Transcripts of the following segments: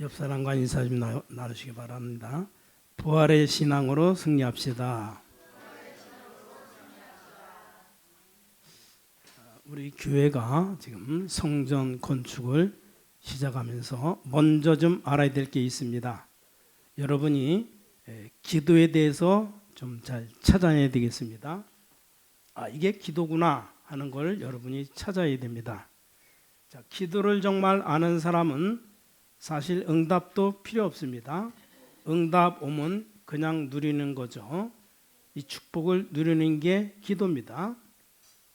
옆 사람과 인사 좀 나누시기 바랍니다. 부활의 신앙으로 승리합시다. 우리 교회가 지금 성전 건축을 시작하면서 먼저 좀 알아야 될 게 있습니다. 여러분이 기도에 대해서 좀 잘 찾아내야 되겠습니다. 이게 기도구나 하는 걸 여러분이 찾아야 됩니다. 자, 기도를 정말 아는 사람은 사실 응답도 필요 없습니다. 응답 오면 그냥 누리는 거죠. 이 축복을 누리는 게 기도입니다.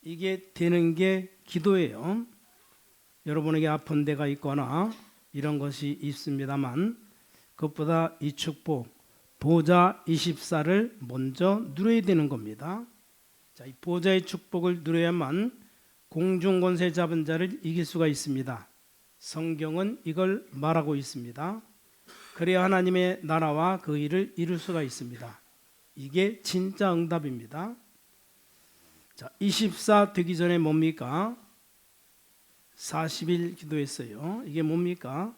이게 되는 게 기도예요. 여러분에게 아픈 데가 있거나 이런 것이 있습니다만 그것보다 이 축복 보좌 24를 먼저 누려야 되는 겁니다. 자, 이 보좌의 축복을 누려야만 공중권세 잡은 자를 이길 수가 있습니다. 성경은 이걸 말하고 있습니다. 그래야 하나님의 나라와 그 일을 이룰 수가 있습니다. 이게 진짜 응답입니다. 자, 24 되기 전에 뭡니까? 40일 기도했어요. 이게 뭡니까?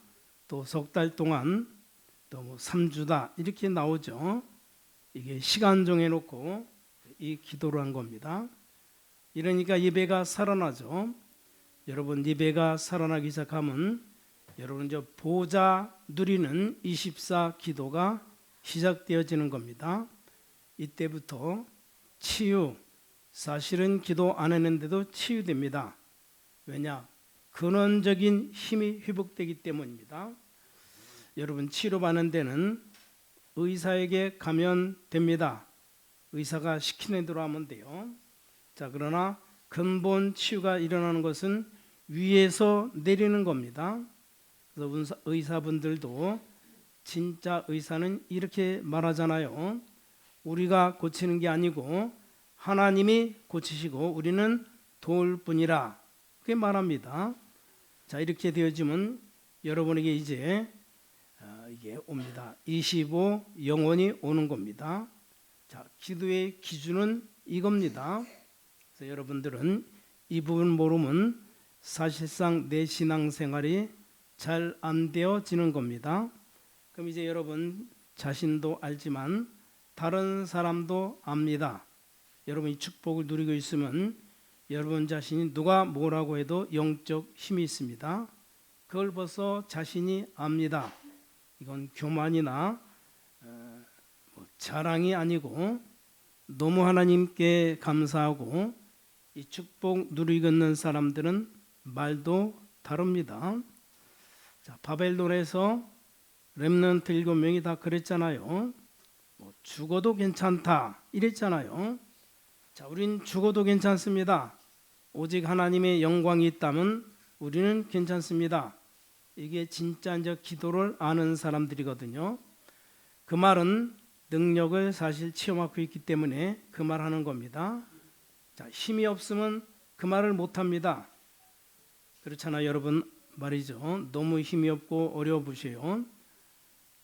또 석 달 동안 또 뭐 3주다 이렇게 나오죠. 이게 시간 정해놓고 이 기도를 한 겁니다. 이러니까 예배가 살아나죠. 여러분 예배가 살아나기 시작하면 여러분 저 보좌 누리는 24 기도가 시작되어지는 겁니다. 이때부터 치유, 사실은 기도 안 했는데도 치유됩니다. 왜냐? 근원적인 힘이 회복되기 때문입니다. 여러분 치료받는 데는 의사에게 가면 됩니다. 의사가 시키는 대로 하면 돼요. 자, 그러나 근본 치유가 일어나는 것은 위에서 내리는 겁니다. 그래서 의사분들도 진짜 의사는 이렇게 말하잖아요. 우리가 고치는 게 아니고 하나님이 고치시고 우리는 도울 뿐이라 그렇게 말합니다. 자, 이렇게 되어지면 여러분에게 이제 이게 옵니다. 25 영원히 오는 겁니다. 자, 기도의 기준은 이겁니다. 그래서 여러분들은 이 부분 모르면 사실상 내 신앙생활이 잘 안 되어지는 겁니다. 그럼 이제 여러분 자신도 알지만 다른 사람도 압니다. 여러분이 축복을 누리고 있으면 여러분 자신이 누가 뭐라고 해도 영적 힘이 있습니다. 그걸 벌써 자신이 압니다. 이건 교만이나 자랑이 아니고 너무 하나님께 감사하고 이 축복 누리고 있는 사람들은 말도 다릅니다. 자, 바벨론에서 렘넌트 7명이 다 그랬잖아요. 죽어도 괜찮다 이랬잖아요. 자, 우린 죽어도 괜찮습니다. 오직 하나님의 영광이 있다면 우리는 괜찮습니다. 이게 진짜 이제 기도를 아는 사람들이거든요. 그 말은 능력을 사실 체험하고 있기 때문에 그 말 하는 겁니다. 자, 힘이 없으면 그 말을 못 합니다. 그렇잖아요, 여러분 말이죠. 너무 힘이 없고 어려워 보세요.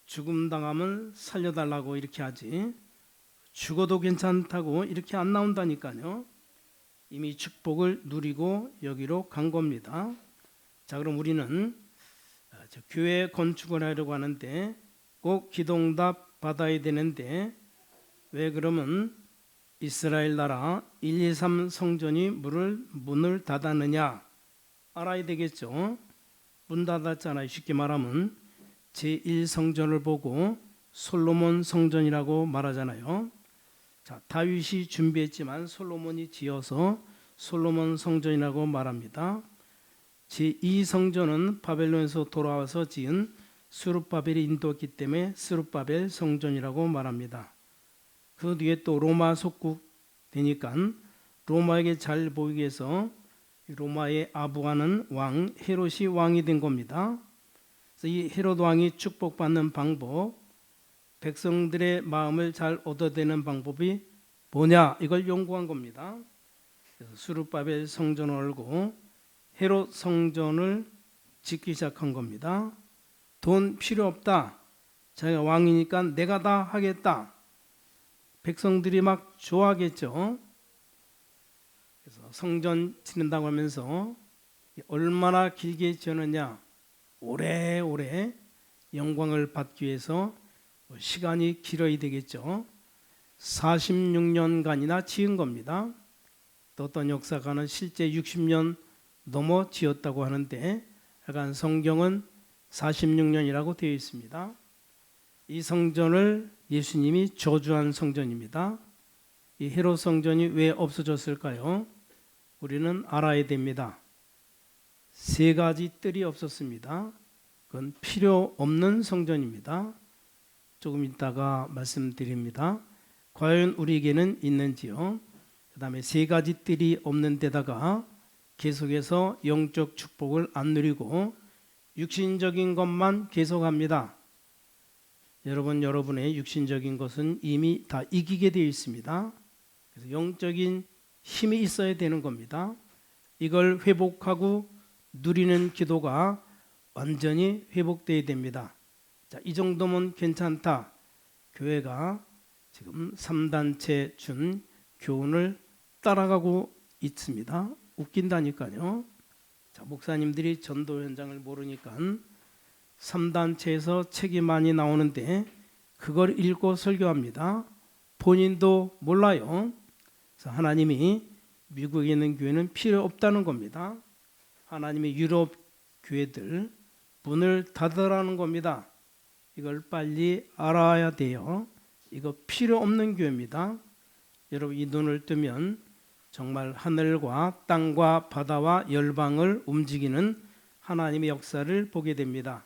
죽음 당하면 살려달라고 이렇게 하지. 죽어도 괜찮다고 이렇게 안 나온다니까요. 이미 축복을 누리고 여기로 간 겁니다. 자, 그럼 우리는 교회 건축을 하려고 하는데 꼭 기도응답 받아야 되는데 왜 그러면 이스라엘 나라 123 성전이 문을 닫았느냐 알아야 되겠죠. 문 닫았잖아요. 쉽게 말하면 제1성전을 보고 솔로몬 성전이라고 말하잖아요. 자, 다윗이 준비했지만 솔로몬이 지어서 솔로몬 성전이라고 말합니다. 제2성전은 바벨론에서 돌아와서 지은 스룹바벨이 인도했기 때문에 스룹바벨 성전이라고 말합니다. 그 뒤에 또 로마 속국 되니까 로마에게 잘 보이기 위해서 로마의 아부하는 왕 헤롯이 왕이 된 겁니다. 그래서 이 헤롯 왕이 축복받는 방법, 백성들의 마음을 잘 얻어내는 방법이 뭐냐 이걸 연구한 겁니다. 그래서 스룹바벨 성전을 열고 헤롯 성전을 짓기 시작한 겁니다. 돈 필요 없다. 자기가 왕이니까 내가 다 하겠다. 백성들이 막 좋아하겠죠. 그래서 성전 짓는다고 하면서 얼마나 길게 지었느냐. 오래오래 영광을 받기 위해서 시간이 길어야 되겠죠. 46년간이나 지은 겁니다. 또 어떤 역사가는 실제 60년 넘어 지었다고 하는데 약간 성경은 46년이라고 되어 있습니다. 이 성전을 예수님이 저주한 성전입니다. 이 헤롯 성전이 왜 없어졌을까요? 우리는 알아야 됩니다. 세 가지 뜰이 없었습니다. 그건 필요 없는 성전입니다. 조금 이따가 말씀드립니다. 과연 우리에게는 있는지요? 그 다음에 세 가지 뜰이 없는 데다가 계속해서 영적 축복을 안 누리고 육신적인 것만 계속합니다. 여러분의 육신적인 것은 이미 다 이기게 되어 있습니다. 그래서 영적인 힘이 있어야 되는 겁니다. 이걸 회복하고 누리는 기도가 완전히 회복되어야 됩니다. 자, 이 정도면 괜찮다. 교회가 지금 3단체 준 교훈을 따라가고 있습니다. 웃긴다니까요. 자, 목사님들이 전도 현장을 모르니까 3단체에서 책이 많이 나오는데 그걸 읽고 설교합니다. 본인도 몰라요. 그래서 하나님이 미국에 있는 교회는 필요 없다는 겁니다. 하나님이 유럽 교회들 문을 닫으라는 겁니다. 이걸 빨리 알아야 돼요. 이거 필요 없는 교회입니다. 여러분 이 눈을 뜨면 정말 하늘과 땅과 바다와 열방을 움직이는 하나님의 역사를 보게 됩니다.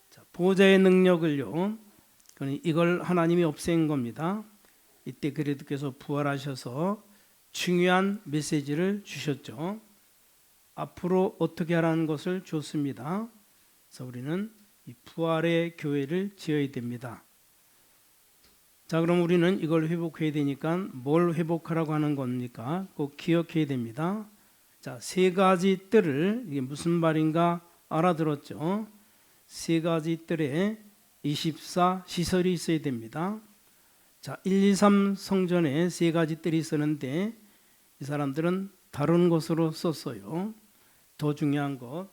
자, 보호자의 능력을요. 이걸 하나님이 없앤 겁니다. 이때 그리스도께서 부활하셔서 중요한 메시지를 주셨죠. 앞으로 어떻게 하라는 것을 줬습니다. 그래서 우리는 이 부활의 교회를 지어야 됩니다. 자, 그럼 우리는 이걸 회복해야 되니까 뭘 회복하라고 하는 겁니까? 꼭 기억해야 됩니다. 자, 세 가지 뜰을 이게 무슨 말인가 알아들었죠? 세 가지 뜰에 24 시설이 있어야 됩니다. 자, 1, 2, 3 성전에 세 가지 뜰이 있었는데 이 사람들은 다른 것으로 썼어요. 더 중요한 것,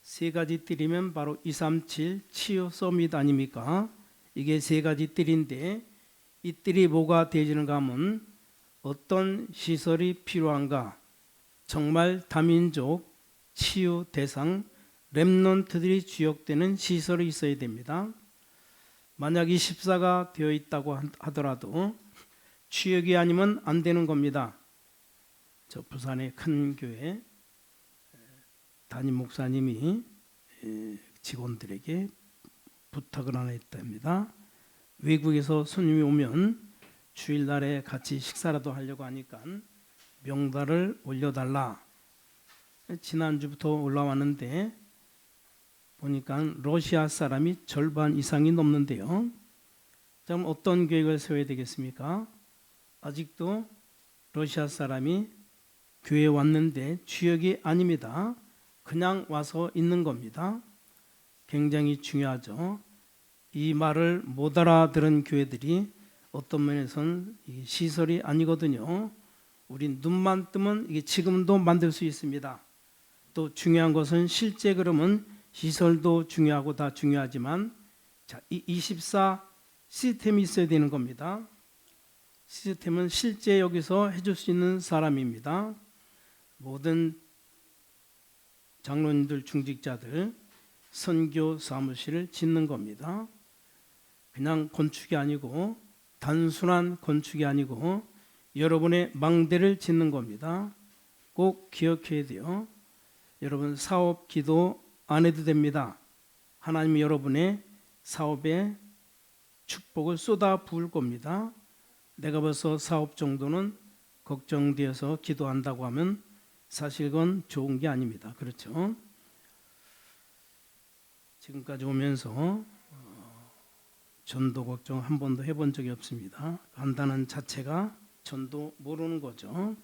세 가지 뜰이면 바로 237 치유 서밋 아닙니까? 이게 세 가지 뜰인데 이 뜰이 뭐가 되어지는가 하면 어떤 시설이 필요한가? 정말 다민족 치유 대상 렘넌트들이 주역되는 시설이 있어야 됩니다. 만약 24가 되어 있다고 하더라도 주역이 아니면 안 되는 겁니다. 저 부산의 큰 교회 담임 목사님이 직원들에게 부탁을 하나 했답니다. 외국에서 손님이 오면 주일날에 같이 식사라도 하려고 하니까 명단을 올려달라. 지난주부터 올라왔는데 보니까 러시아 사람이 절반 이상이 넘는데요. 그럼 어떤 계획을 세워야 되겠습니까? 아직도 러시아 사람이 교회에 왔는데 주역이 아닙니다. 그냥 와서 있는 겁니다. 굉장히 중요하죠. 이 말을 못 알아들은 교회들이 어떤 면에서는 시설이 아니거든요. 우리 눈만 뜨면 이게 지금도 만들 수 있습니다. 또 중요한 것은 실제 그러면 시설도 중요하고 다 중요하지만 자, 이 24 시스템이 있어야 되는 겁니다. 시스템은 실제 여기서 해줄 수 있는 사람입니다. 모든 장로님들, 중직자들 선교 사무실을 짓는 겁니다. 그냥 건축이 아니고 단순한 건축이 아니고 여러분의 망대를 짓는 겁니다. 꼭 기억해야 돼요. 여러분 사업 기도 안 해도 됩니다. 하나님이 여러분의 사업에 축복을 쏟아 부을 겁니다. 내가 벌써 사업 정도는 걱정되어서 기도한다고 하면 사실 그건 좋은 게 아닙니다. 그렇죠? 지금까지 오면서 전도 걱정 한 번도 해본 적이 없습니다. 한다는 자체가 전도 모르는 거죠.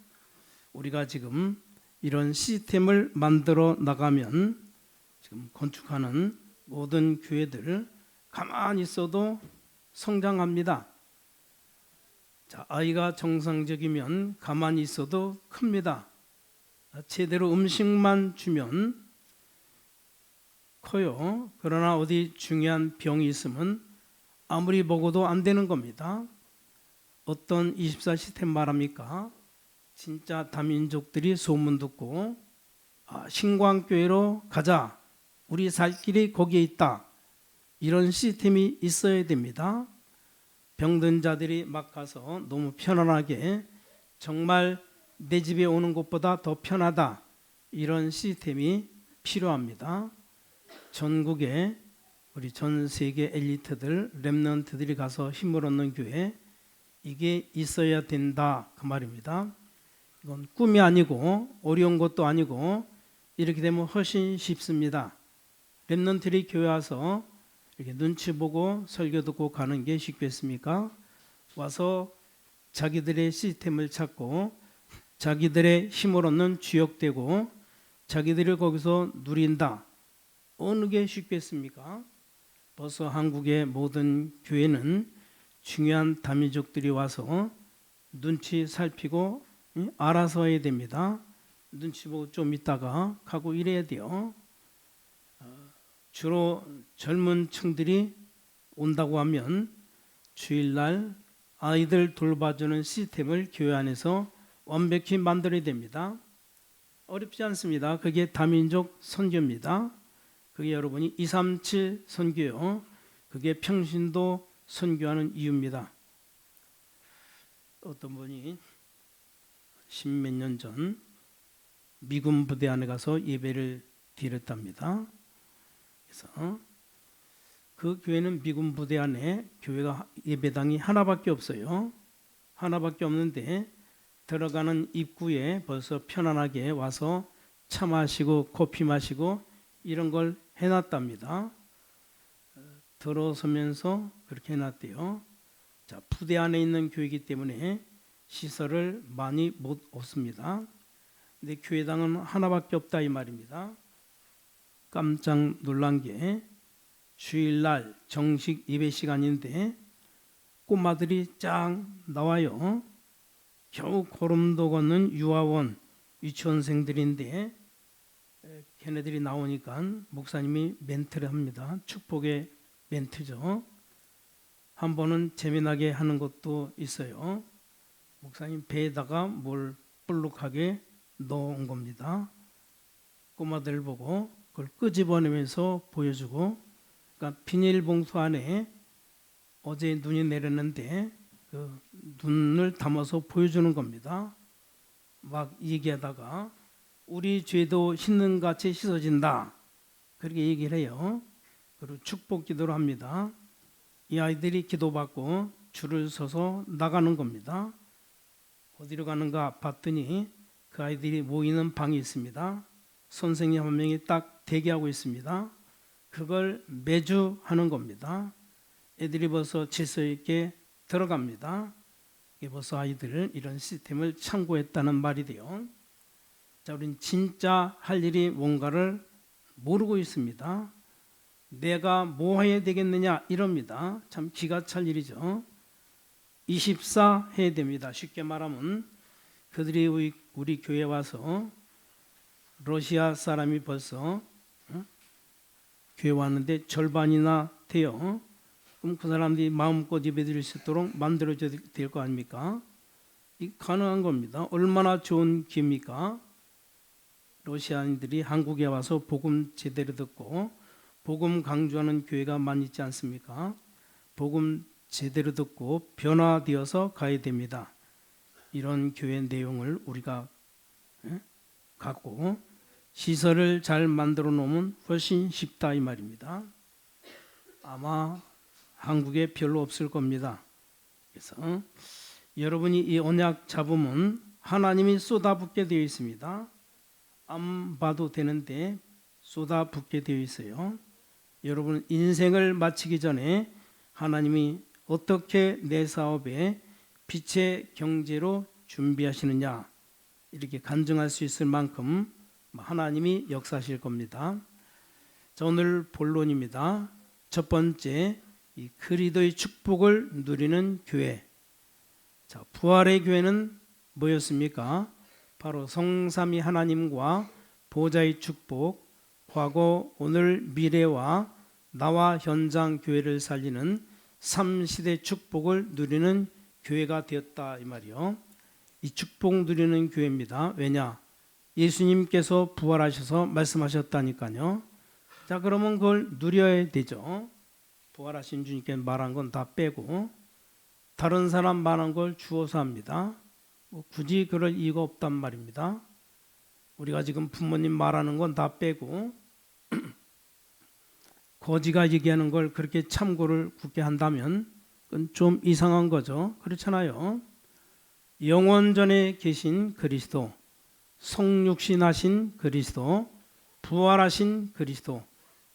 우리가 지금 이런 시스템을 만들어 나가면 지금 건축하는 모든 교회들 가만히 있어도 성장합니다. 자, 아이가 정상적이면 가만히 있어도 큽니다. 제대로 음식만 주면 커요. 그러나 어디 중요한 병이 있으면 아무리 먹어도 안 되는 겁니다. 어떤 24 시스템 말합니까? 진짜 다민족들이 소문 듣고 신광교회로 가자. 우리 살 길이 거기에 있다. 이런 시스템이 있어야 됩니다. 병든 자들이 막 가서 너무 편안하게 정말 내 집에 오는 것보다 더 편하다. 이런 시스템이 필요합니다. 전국에 우리 전 세계 엘리트들, 렘넌트들이 가서 힘을 얻는 교회, 이게 있어야 된다 그 말입니다. 이건 꿈이 아니고 어려운 것도 아니고 이렇게 되면 훨씬 쉽습니다. 렘넌트들이 교회 와서 이렇게 눈치 보고 설교 듣고 가는 게 쉽겠습니까? 와서 자기들의 시스템을 찾고 자기들의 힘을 얻는 주역되고 자기들이 거기서 누린다. 어느 게 쉽겠습니까? 벌써 한국의 모든 교회는 중요한 다민족들이 와서 눈치 살피고 알아서 해야 됩니다. 눈치 보고 좀 있다가 가고 이래야 돼요. 주로 젊은 층들이 온다고 하면 주일날 아이들 돌봐주는 시스템을 교회 안에서 완벽히 만들어야 됩니다. 어렵지 않습니다. 그게 다민족 선교입니다. 그게 여러분이 237 선교요. 그게 평신도 선교하는 이유입니다. 어떤 분이 십몇 년 전 미군 부대 안에 가서 예배를 드렸답니다. 그래서 그 교회는 미군 부대 안에 교회가 예배당이 하나밖에 없어요. 하나밖에 없는데 들어가는 입구에 벌써 편안하게 와서 차 마시고 커피 마시고 이런 걸 해놨답니다. 들어서면서 그렇게 해놨대요. 자, 부대 안에 있는 교회이기 때문에 시설을 많이 못 얻습니다. 근데 교회당은 하나밖에 없다 이 말입니다. 깜짝 놀란 게 주일날 정식 예배 시간인데 꼬마들이 쫙 나와요. 겨우 걸음도 걷는 유아원, 유치원생들인데 걔네들이 나오니까 목사님이 멘트를 합니다. 축복의 멘트죠. 한 번은 재미나게 하는 것도 있어요. 목사님 배에다가 뭘 볼록하게 넣은 겁니다. 꼬마들 보고 그걸 끄집어내면서 보여주고, 그러니까 비닐봉투 안에 어제 눈이 내렸는데 그 눈을 담아서 보여주는 겁니다. 막 얘기하다가 우리 죄도 씻는같이 씻어진다 그렇게 얘기를 해요. 그리고 축복 기도를 합니다. 이 아이들이 기도받고 줄을 서서 나가는 겁니다. 어디로 가는가 봤더니 그 아이들이 모이는 방이 있습니다. 선생님 한 명이 딱 대기하고 있습니다. 그걸 매주 하는 겁니다. 애들이 벌써 질서 있게 들어갑니다. 이게 벌써 아이들 이런 시스템을 참고했다는 말이 돼요. 자, 우리는 진짜 할 일이 뭔가를 모르고 있습니다. 내가 뭐 해야 되겠느냐 이럽니다. 참 기가 찰 일이죠. 24 해야 됩니다. 쉽게 말하면 그들이 우리 교회에 와서 러시아 사람이 벌써 교회 왔는데 절반이나 돼요. 그럼 그 사람들이 마음껏 예배드릴 수 있도록 만들어줘야 될 거 아닙니까? 이 가능한 겁니다. 얼마나 좋은 기회입니까? 러시아인들이 한국에 와서 복음 제대로 듣고 복음 강조하는 교회가 많이 있지 않습니까? 복음 제대로 듣고 변화되어서 가야 됩니다. 이런 교회 내용을 우리가 갖고 시설을 잘 만들어 놓으면 훨씬 쉽다 이 말입니다. 아마 한국에 별로 없을 겁니다. 그래서 여러분이 이 언약 잡으면 하나님이 쏟아붓게 되어 있습니다. 안 봐도 되는데 쏟아붓게 되어 있어요. 여러분 인생을 마치기 전에 하나님이 어떻게 내 사업에 빛의 경제로 준비하시느냐 이렇게 간증할 수 있을 만큼 하나님이 역사하실 겁니다. 자, 오늘 본론입니다. 첫 번째, 이 그리스도의 축복을 누리는 교회. 자, 부활의 교회는 뭐였습니까? 바로 성삼위 하나님과 보좌의 축복, 과거, 오늘, 미래와 나와 현장 교회를 살리는 3시대 축복을 누리는 교회가 되었다 이 말이요. 이 축복 누리는 교회입니다. 왜냐? 예수님께서 부활하셔서 말씀하셨다니까요. 자, 그러면 그걸 누려야 되죠. 부활하신 주님께 말한 건 다 빼고 다른 사람 말한 걸 주어서 합니다. 굳이 그럴 이유가 없단 말입니다. 우리가 지금 부모님 말하는 건 다 빼고 거지가 얘기하는 걸 그렇게 참고를 굳게 한다면 그건 좀 이상한 거죠. 그렇잖아요. 영원전에 계신 그리스도, 성육신하신 그리스도, 부활하신 그리스도,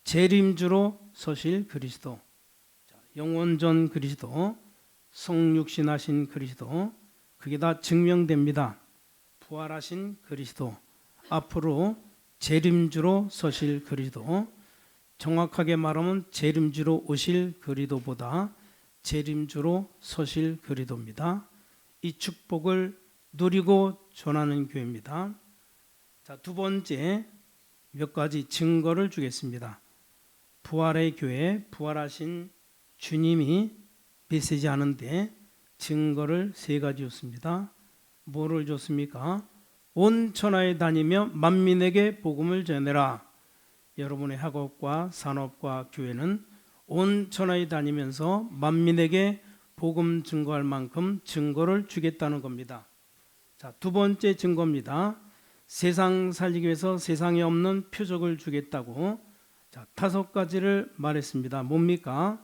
재림주로 서실 그리스도. 영원전 그리스도, 성육신하신 그리스도, 그게 다 증명됩니다. 부활하신 그리스도, 앞으로 재림주로 서실 그리스도. 정확하게 말하면 재림주로 오실 그리스도보다 재림주로 서실 그리스도입니다. 이 축복을 누리고 전하는 교회입니다. 자, 두 번째 몇 가지 증거를 주겠습니다. 부활의 교회, 부활하신 주님이 메시지 하는데 증거를 세 가지 줬습니다. 뭐를 줬습니까? 온 천하에 다니며 만민에게 복음을 전해라. 여러분의 학업과 산업과 교회는 온 천하에 다니면서 만민에게 복음 증거할 만큼 증거를 주겠다는 겁니다. 자, 두 번째 증거입니다. 세상 살리기 위해서 세상에 없는 표적을 주겠다고. 자, 다섯 가지를 말했습니다. 뭡니까?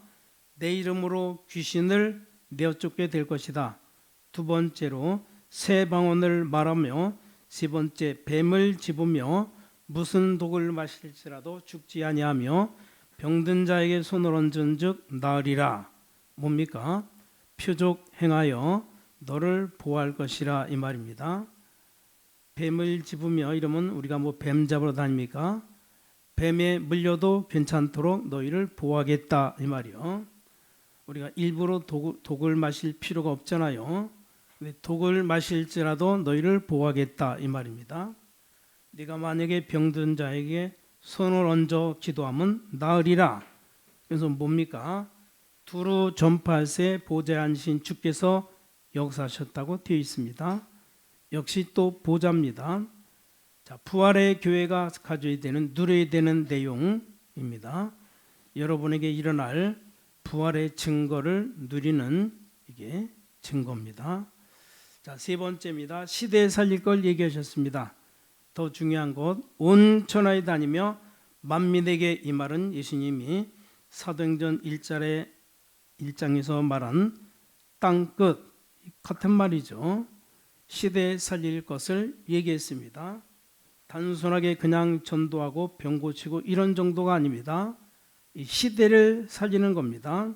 내 이름으로 귀신을 내어 쫓게 될 것이다. 두 번째로 새 방언을 말하며, 세 번째 뱀을 집으며 무슨 독을 마실지라도 죽지 아니하며 병든 자에게 손을 얹은즉 나으리라. 뭡니까? 표적 행하여 너를 보호할 것이라 이 말입니다. 뱀을 집으며 이러면 우리가 뭐 뱀 잡으러 다닙니까? 뱀에 물려도 괜찮도록 너희를 보호하겠다 이 말이요. 우리가 일부러 독을 마실 필요가 없잖아요. 독을 마실지라도 너희를 보호하겠다 이 말입니다. 네가 만약에 병든 자에게 손을 얹어 기도하면 나으리라. 그래서 뭡니까? 두루 전파할세 보좌에 앉으신 주께서 역사하셨다고 되어 있습니다. 역시 또 보좌입니다. 자, 부활의 교회가 가져야 되는, 누려야 되는 내용입니다. 여러분에게 일어날 부활의 증거를 누리는 이게 증거입니다. 자, 세 번째입니다. 시대에 살릴 걸 얘기하셨습니다. 더 중요한 것, 온 천하에 다니며 만민에게, 이 말은 예수님이 사도행전 1장에서 말한 땅끝 같은 말이죠. 시대에 살릴 것을 얘기했습니다. 단순하게 그냥 전도하고 병 고치고 이런 정도가 아닙니다. 이 시대를 살리는 겁니다.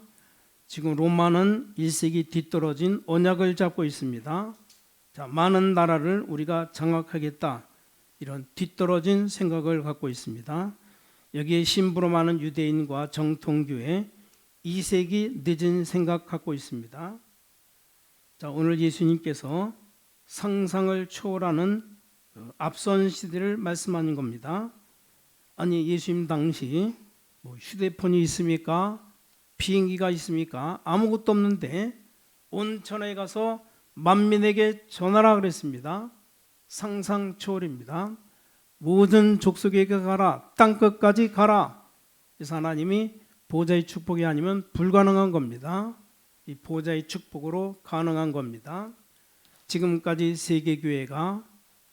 지금 로마는 1세기 뒤떨어진 언약을 잡고 있습니다. 자, 많은 나라를 우리가 장악하겠다, 이런 뒤떨어진 생각을 갖고 있습니다. 여기에 심부름 많은 유대인과 정통교회 2세기 늦은 생각 갖고 있습니다. 자, 오늘 예수님께서 상상을 초월하는 앞선 시대를 말씀하는 겁니다. 아니, 예수님 당시 뭐 휴대폰이 있습니까? 비행기가 있습니까? 아무것도 없는데 온 천하에 가서 만민에게 전하라 그랬습니다. 상상 초월입니다. 모든 족속에게 가라, 땅끝까지 가라. 그래서 하나님이 보좌의 축복이 아니면 불가능한 겁니다. 이 보좌의 축복으로 가능한 겁니다. 지금까지 세계교회가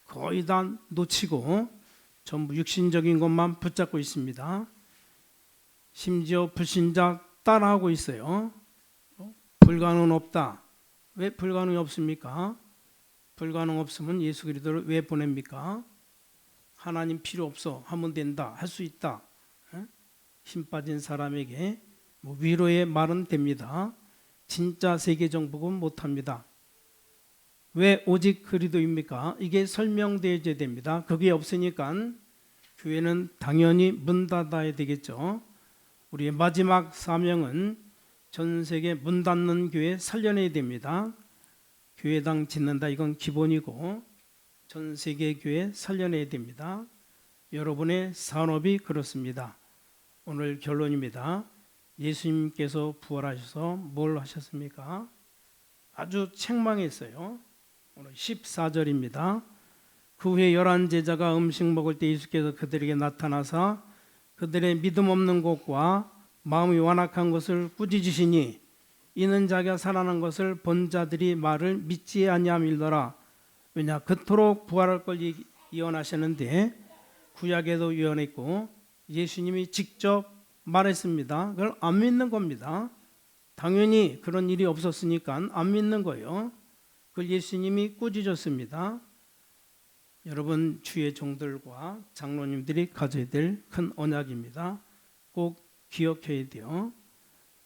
거의 다 놓치고 전부 육신적인 것만 붙잡고 있습니다. 심지어 불신자 따라하고 있어요. 불가능은 없다. 왜 불가능이 없습니까? 불가능 없으면 예수 그리스도를 왜 보냅니까? 하나님 필요 없어, 하면 된다, 할 수 있다. 힘 빠진 사람에게 뭐 위로의 말은 됩니다. 진짜 세계 정복은 못합니다. 왜 오직 그리스도입니까? 이게 설명되어야 됩니다. 그게 없으니까 교회는 당연히 문 닫아야 되겠죠. 우리의 마지막 사명은 전 세계 문 닫는 교회 살려내야 됩니다. 교회당 짓는다, 이건 기본이고 전 세계 교회 살려내야 됩니다. 여러분의 산업이 그렇습니다. 오늘 결론입니다. 예수님께서 부활하셔서 뭘 하셨습니까? 아주 책망했어요. 오늘 14절입니다. 그 후에 11 제자가 음식 먹을 때 예수께서 그들에게 나타나사 그들의 믿음 없는 것과 마음이 완악한 것을 꾸짖으시니 이는 자기가 살아난 것을 본 자들이 말을 믿지 아니함이더라. 왜냐 그토록 부활할 걸 예언하셨는데 구약에도 예언했고 예수님이 직접 말했습니다. 그걸 안 믿는 겁니다. 당연히 그런 일이 없었으니까 안 믿는 거예요. 그걸 예수님이 꾸짖었습니다. 여러분 주의 종들과 장로님들이 가져야 될 큰 언약입니다. 꼭 기억해야 돼요.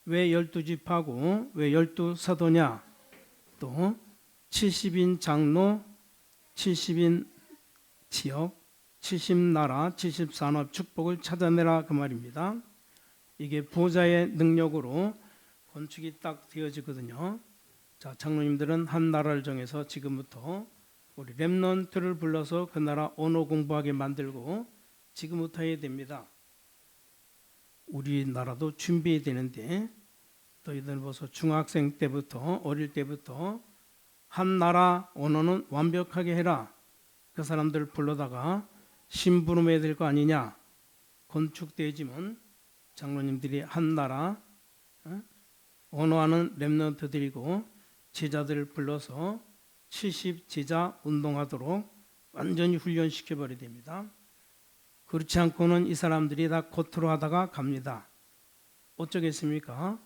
왜 12지파고 왜 12사도냐? 또 70인 장로, 70인 지역, 70나라, 70산업 축복을 찾아내라 그 말입니다. 이게 보좌의 능력으로 건축이 딱 되어지거든요. 자, 장로님들은 한 나라를 정해서 지금부터 우리 렘넌트를 불러서 그 나라 언어 공부하게 만들고 지금부터 해야 됩니다. 우리나라도 준비해야 되는데 너희들 벌써 중학생 때부터 어릴 때부터 한 나라 언어는 완벽하게 해라. 그 사람들 불러다가 심부름해야 될 거 아니냐. 건축대지면 장로님들이 한 나라 언어하는 렘넌트들이고 제자들을 불러서 70제자 운동하도록 완전히 훈련시켜버려야 됩니다. 그렇지 않고는 이 사람들이 다 겉으로 하다가 갑니다. 어쩌겠습니까?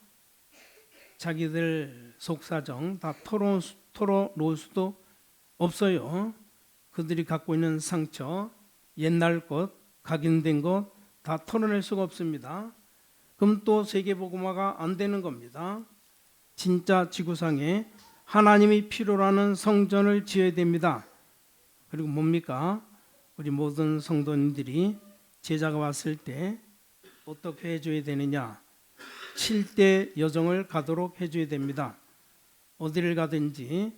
자기들 속사정 다 털어놓을 수도 없어요. 그들이 갖고 있는 상처, 옛날 것, 각인된 것 다 털어낼 수가 없습니다. 그럼 또 세계복음화가 안 되는 겁니다. 진짜 지구상에 하나님이 필요로 하는 성전을 지어야 됩니다. 그리고 뭡니까? 우리 모든 성도님들이 제자가 왔을 때 어떻게 해줘야 되느냐? 7대 여정을 가도록 해줘야 됩니다. 어디를 가든지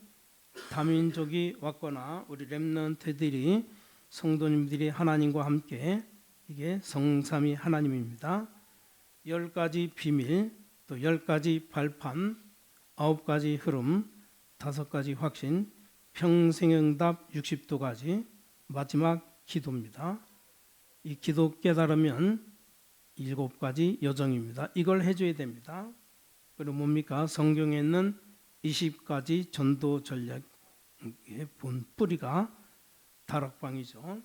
다민족이 왔거나 우리 렘넌트들이 성도님들이 하나님과 함께 이게 성삼위 하나님입니다. 10가지 비밀, 또 10가지 발판, 9가지 흐름, 5가지 확신, 평생응답 60도까지 마지막 기도입니다. 이 기도 깨달으면 7가지 여정입니다. 이걸 해줘야 됩니다. 그리고 뭡니까? 성경에 있는 20가지 전도 전략의 본 뿌리가 다락방이죠.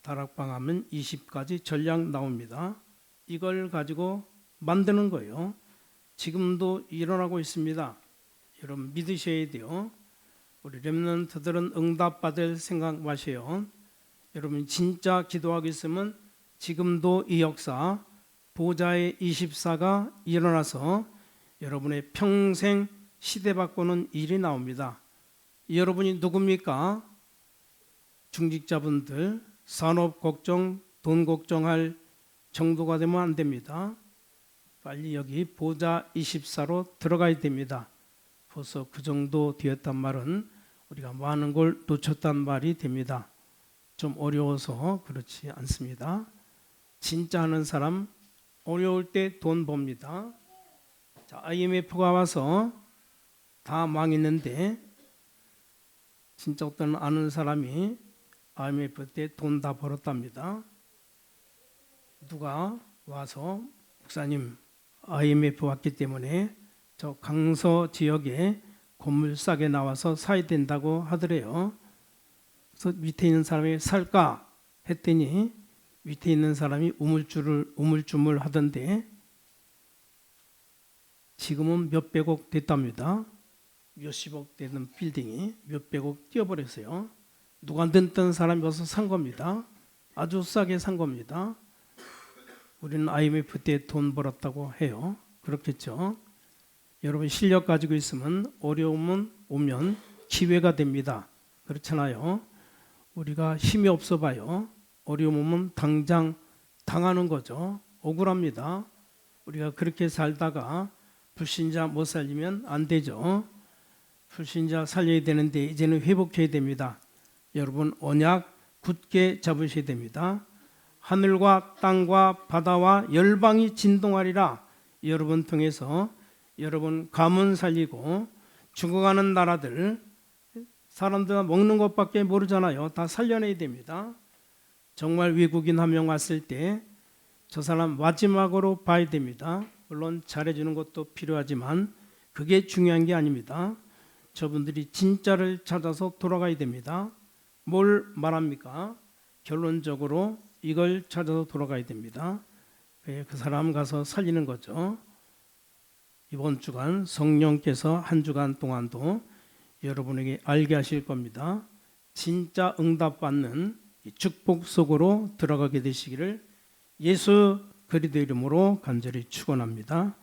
다락방 하면 20가지 전략 나옵니다. 이걸 가지고 만드는 거예요. 지금도 일어나고 있습니다. 여러분 믿으셔야 돼요. 우리 렘넌트들은 응답받을 생각 마세요. 여러분 진짜 기도하고 있으면 지금도 이 역사 보좌의 24가 일어나서 여러분의 평생 시대 바꾸는 일이 나옵니다. 여러분이 누굽니까? 중직자분들 산업 걱정, 돈 걱정할 정도가 되면 안 됩니다. 빨리 여기 보좌 24로 들어가야 됩니다. 벌써 그 정도 되었단 말은 우리가 많은 걸 놓쳤단 말이 됩니다. 좀 어려워서 그렇지 않습니다. 진짜 하는 사람 어려울 때 돈 법니다. 자, IMF가 와서 다 망했는데 진짜 어떤 아는 사람이 IMF 때 돈 다 벌었답니다. 누가 와서 목사님 IMF 왔기 때문에 저 강서 지역에 건물 싸게 나와서 사야 된다고 하더래요. 그래서 밑에 있는 사람이 살까 했더니 밑에 있는 사람이 우물쭈물 하던데 지금은 몇백억 됐답니다. 몇십억 되는 빌딩이 몇백억 뛰어버렸어요. 누가 듣던 사람이 와서 산 겁니다. 아주 싸게 산 겁니다. 우리는 IMF 때 돈 벌었다고 해요. 그렇겠죠. 여러분 실력 가지고 있으면 어려움은 오면 기회가 됩니다. 그렇잖아요. 우리가 힘이 없어 봐요. 어려움 오면 당장 당하는 거죠. 억울합니다. 우리가 그렇게 살다가 불신자 못 살리면 안 되죠. 불신자 살려야 되는데 이제는 회복해야 됩니다. 여러분 언약 굳게 잡으셔야 됩니다. 하늘과 땅과 바다와 열방이 진동하리라. 여러분 통해서 여러분 가문 살리고 죽어가는 나라들, 사람들 먹는 것밖에 모르잖아요. 다 살려내야 됩니다. 정말 외국인 한 명 왔을 때 저 사람 마지막으로 봐야 됩니다. 물론 잘해주는 것도 필요하지만 그게 중요한 게 아닙니다. 저분들이 진짜를 찾아서 돌아가야 됩니다. 뭘 말합니까? 결론적으로 이걸 찾아서 돌아가야 됩니다. 그 사람 가서 살리는 거죠. 이번 주간 성령께서 한 주간 동안도 여러분에게 알게 하실 겁니다. 진짜 응답받는 축복 속으로 들어가게 되시기를 예수 그리스도 이름으로 간절히 축원합니다.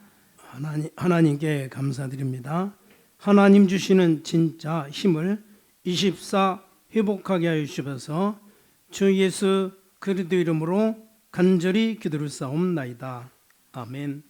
하나님께 감사드립니다. 하나님 주시는 진짜 힘을 24 회복하게 하여 주셔서 주 예수 그리스도 이름으로 간절히 기도를 싸움나이다. 아멘.